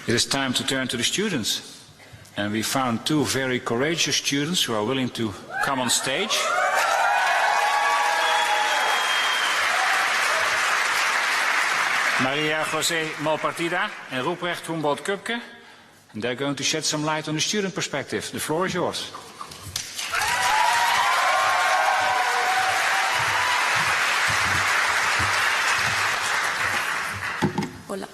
It is time to turn to the students. And we found two very courageous students who are willing to come on stage. Maria José Malpartida and Ruprecht Humboldt Kupke. And they're going to shed some light on the student perspective. The floor is yours. Hola.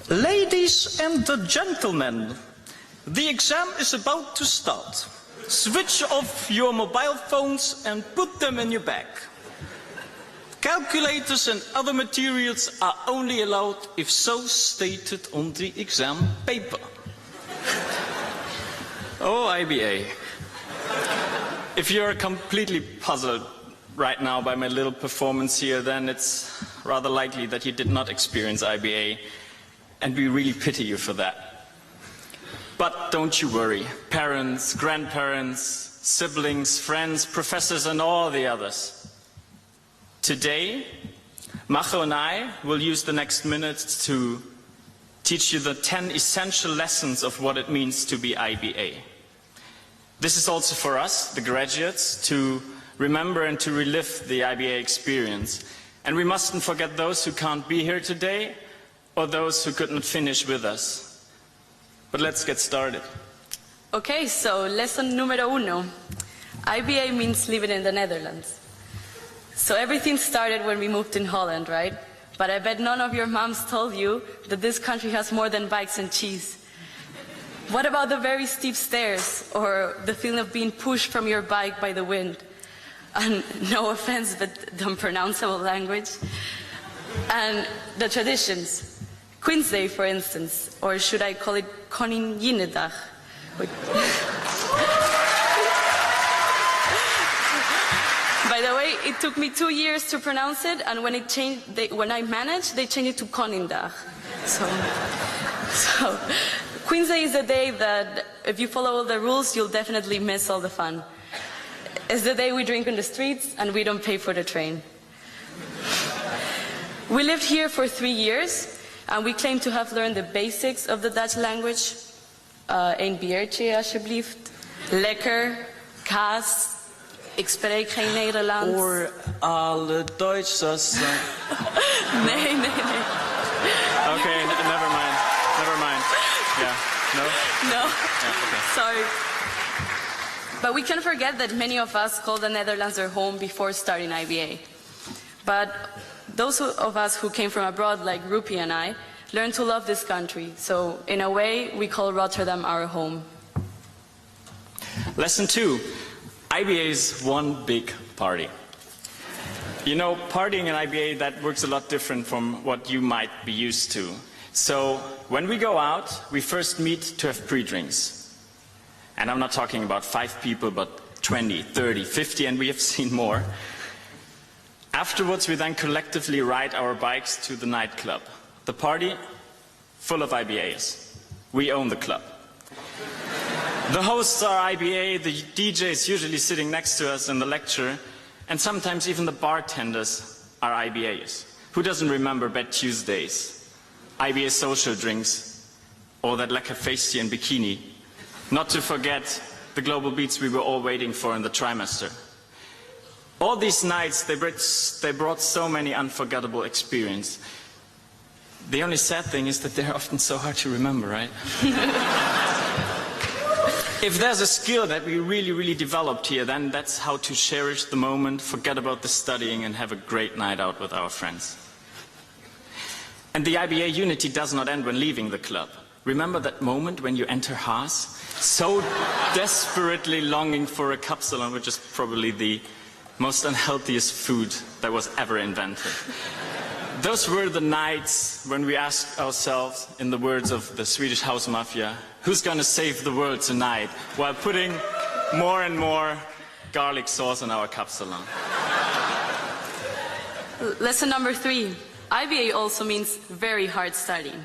Ladies and gentlemen, the exam is about to start. Switch off your mobile phones and put them in your bag. Calculators and other materials are only allowed if so stated on the exam paper. Oh, IBA. If you're completely puzzled right now by my little performance here, then it's rather likely that you did not experience IBA, and we really pity you for that. But don't you worry, parents, grandparents, siblings, friends, professors, and all the others. Today, Majo and I will use the next minutes to teach you the 10 essential lessons of what it means to be IBA. This is also for us, the graduates, to remember and to relive the IBA experience. And we mustn't forget those who can't be here today or those who couldn't finish with us. But let's get started. Okay, so lesson número uno. IBA means living in the Netherlands. So everything started when we moved in Holland, right? But I bet none of your moms told you that this country has more than bikes and cheese. What about the very steep stairs or the feeling of being pushed from your bike by the wind? And no offense, but the unpronounceable language. And the traditions. Queen's Day, for instance, or should I call it Koninginnedag? By the way, it took me 2 years to pronounce it, and when I managed, they changed it to Konindag. So Queen's Day is a day that, if you follow all the rules, you'll definitely miss all the fun. It's the day we drink on the streets, and we don't pay for the train. We lived here for 3 years. And we claim to have learned the basics of the Dutch language. Een biertje, alsjeblieft. Lekker. Kaas. Ik spreek geen Nederlands. Voor alle Duitsers. Nee. Okay, never mind. Yeah, no? No. Yeah, okay. Sorry. But we can forget that many of us called the Netherlands their home before starting IBA. But those of us who came from abroad, like Rupi and I, learned to love this country. So, in a way, we call Rotterdam our home. Lesson 2. IBA is one big party. You know, partying in IBA, that works a lot different from what you might be used to. So, when we go out, we first meet to have pre-drinks. And I'm not talking about 5 people, but 20, 30, 50, and we have seen more. Afterwards, we then collectively ride our bikes to the nightclub. The party, full of IBAs. We own the club. The hosts are IBA, the DJ is usually sitting next to us in the lecture, and sometimes even the bartenders are IBAs. Who doesn't remember Bad Tuesdays, IBA social drinks, or that lekker feestje in bikini? Not to forget the global beats we were all waiting for in the trimester. All these nights, they brought so many unforgettable experiences. The only sad thing is that they're often so hard to remember, right? If there's a skill that we really developed here, then that's how to cherish the moment, forget about the studying, and have a great night out with our friends. And the IBA unity does not end when leaving the club. Remember that moment when you enter Haas? So desperately longing for a kapsalon, which is probably the most unhealthiest food that was ever invented. Those were the nights when we asked ourselves, in the words of the Swedish house mafia, who's gonna save the world tonight, while putting more and more garlic sauce on our kapsalon. Lesson number 3. IBA also means very hard studying.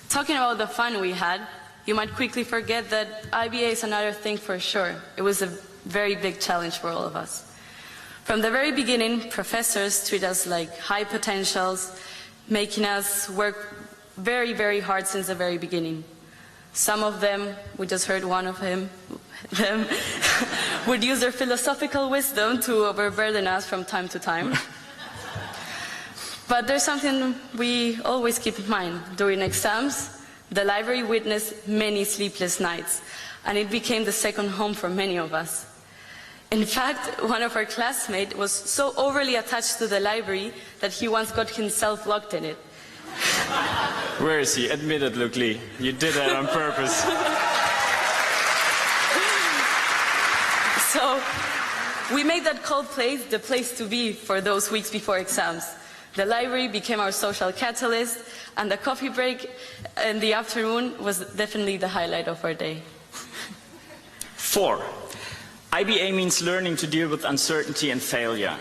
Talking about the fun we had, you might quickly forget that IBA is another thing for sure. It was a very big challenge for all of us. From the very beginning, professors treat us like high potentials, making us work very, very hard since the very beginning. Some of them, we just heard one of them, would use their philosophical wisdom to overburden us from time to time. But there's something we always keep in mind. During exams, the library witnessed many sleepless nights, and it became the second home for many of us. In fact, one of our classmates was so overly attached to the library that he once got himself locked in it. Where is he? Admit it, Luke Lee. You did that on purpose. So, we made that cold place the place to be for those weeks before exams. The library became our social catalyst, and the coffee break in the afternoon was definitely the highlight of our day. 4. IBA means learning to deal with uncertainty and failure.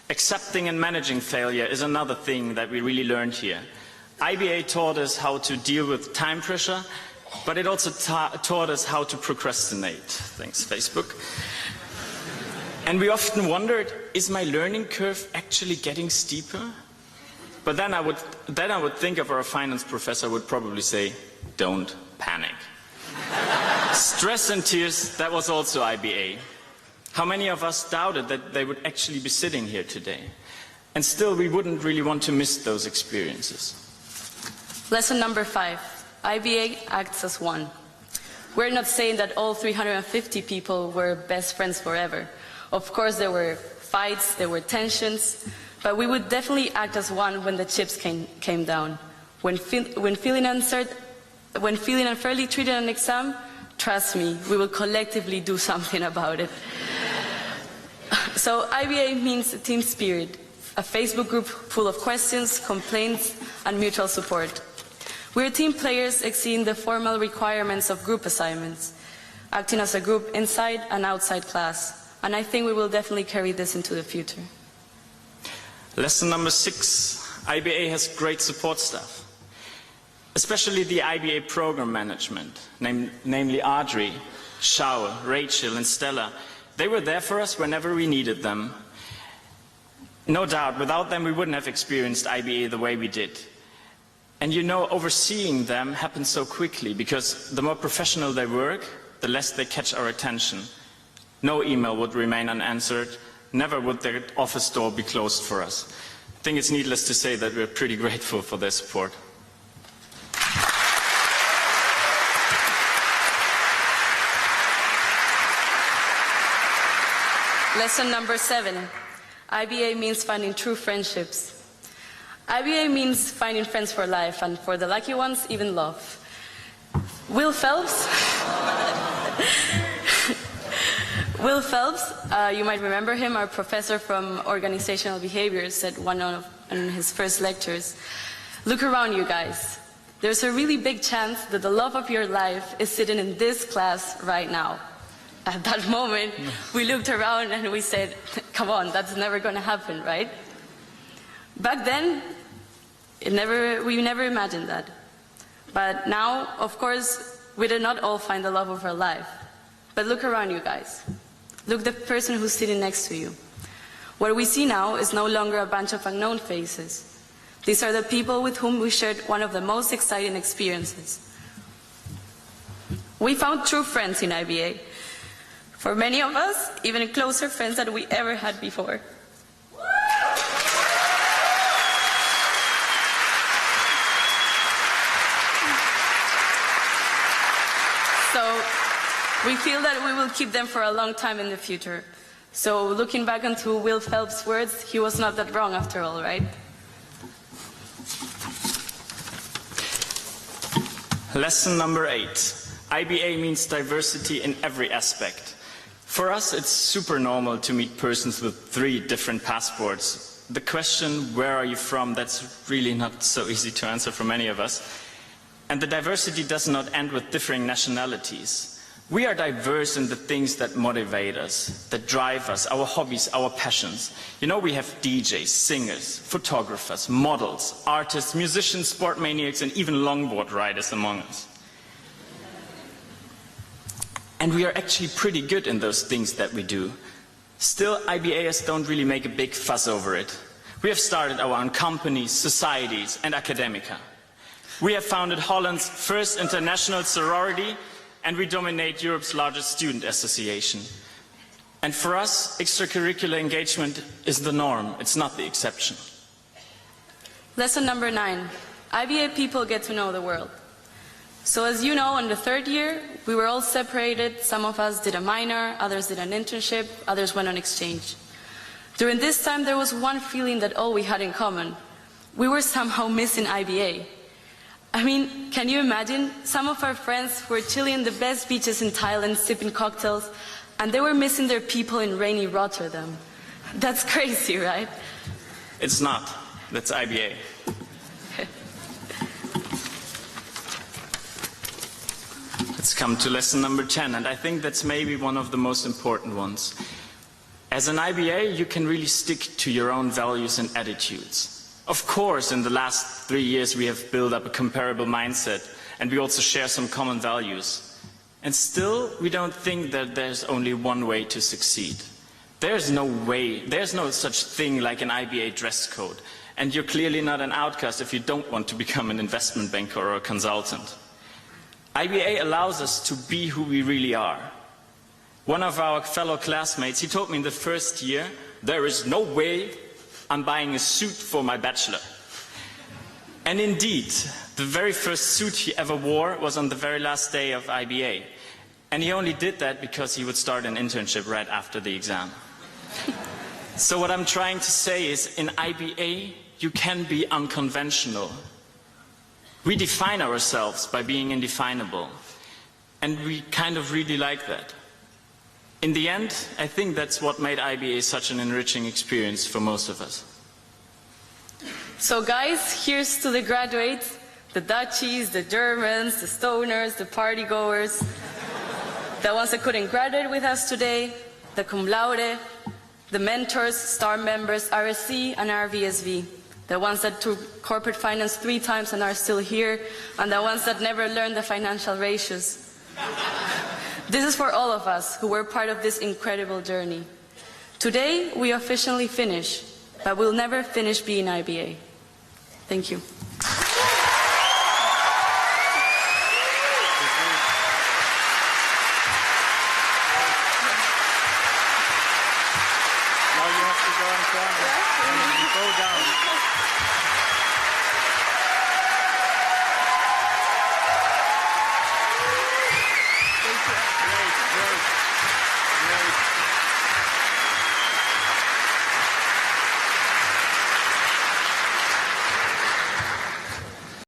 Accepting and managing failure is another thing that we really learned here. IBA taught us how to deal with time pressure, but it also taught us how to procrastinate. Thanks, Facebook. And we often wondered, is my learning curve actually getting steeper? But then I would think of our finance professor would probably say, don't panic. Stress and tears, that was also IBA. How many of us doubted that they would actually be sitting here today? And still, we wouldn't really want to miss those experiences. Lesson number 5. IBA acts as one. We're not saying that all 350 people were best friends forever. Of course, there were fights, there were tensions, but we would definitely act as one when the chips came down. When feeling unfairly treated in an exam, trust me, we will collectively do something about it. So IBA means team spirit, a Facebook group full of questions, complaints, and mutual support. We're team players exceeding the formal requirements of group assignments, acting as a group inside and outside class, and I think we will definitely carry this into the future. Lesson number 6, IBA has great support staff, especially the IBA program management, namely Audrey, Shao, Rachel, and Stella. They were there for us whenever we needed them. No doubt, without them we wouldn't have experienced IBA the way we did. And you know, overseeing them happens so quickly because the more professional they work, the less they catch our attention. No email would remain unanswered. Never would their office door be closed for us. I think it's needless to say that we're pretty grateful for their support. Lesson number 7. IBA means finding true friendships. IBA means finding friends for life, and for the lucky ones, even love. Will Phelps, you might remember him, our professor from organizational behavior, said one of his first lectures, look around you guys. There's a really big chance that the love of your life is sitting in this class right now. At that moment, we looked around and we said, come on, that's never going to happen, right? Back then, we never imagined that. But now, of course, we did not all find the love of our life. But look around you guys. Look at the person who's sitting next to you. What we see now is no longer a bunch of unknown faces. These are the people with whom we shared one of the most exciting experiences. We found true friends in IBA. For many of us, even closer friends than we ever had before. So we feel that we will keep them for a long time in the future. So looking back onto Will Phelps' words, he was not that wrong after all, right? Lesson number 8. IBA means diversity in every aspect. For us, it's super normal to meet persons with 3 different passports. The question, where are you from, that's really not so easy to answer for many of us. And the diversity does not end with differing nationalities. We are diverse in the things that motivate us, that drive us, our hobbies, our passions. You know, we have DJs, singers, photographers, models, artists, musicians, sport maniacs, and even longboard riders among us. And we are actually pretty good in those things that we do. Still, IBAs don't really make a big fuss over it. We have started our own companies, societies, and academia. We have founded Holland's first international sorority, and we dominate Europe's largest student association. And for us, extracurricular engagement is the norm, it's not the exception. Lesson number 9. IBA people get to know the world. So as you know, in the 3rd year, we were all separated. Some of us did a minor, others did an internship, others went on exchange. During this time, there was one feeling that all we had in common. We were somehow missing IBA. I mean, can you imagine? Some of our friends were chilling on the best beaches in Thailand, sipping cocktails, and they were missing their people in rainy Rotterdam. That's crazy, right? It's not. That's IBA. Let's come to lesson number 10, and I think that's maybe one of the most important ones. As an IBA, you can really stick to your own values and attitudes. Of course, in the last 3 years, we have built up a comparable mindset, and we also share some common values. And still, we don't think that there's only one way to succeed. There's no such thing like an IBA dress code. And you're clearly not an outcast if you don't want to become an investment banker or a consultant. IBA allows us to be who we really are. One of our fellow classmates, he told me in the 1st year, there is no way I'm buying a suit for my bachelor. And indeed, the very first suit he ever wore was on the very last day of IBA. And he only did that because he would start an internship right after the exam. So what I'm trying to say is, in IBA, you can be unconventional. We define ourselves by being indefinable, and we kind of really like that. In the end, I think that's what made IBA such an enriching experience for most of us. So guys, here's to the graduates, the Dutchies, the Germans, the stoners, the partygoers, the ones that couldn't graduate with us today, the cum laude, the mentors, star members, RSC and RVSV. The ones that took corporate finance 3 times and are still here, and the ones that never learned the financial ratios. This is for all of us who were part of this incredible journey. Today, we officially finish, but we'll never finish being IBA. Thank you.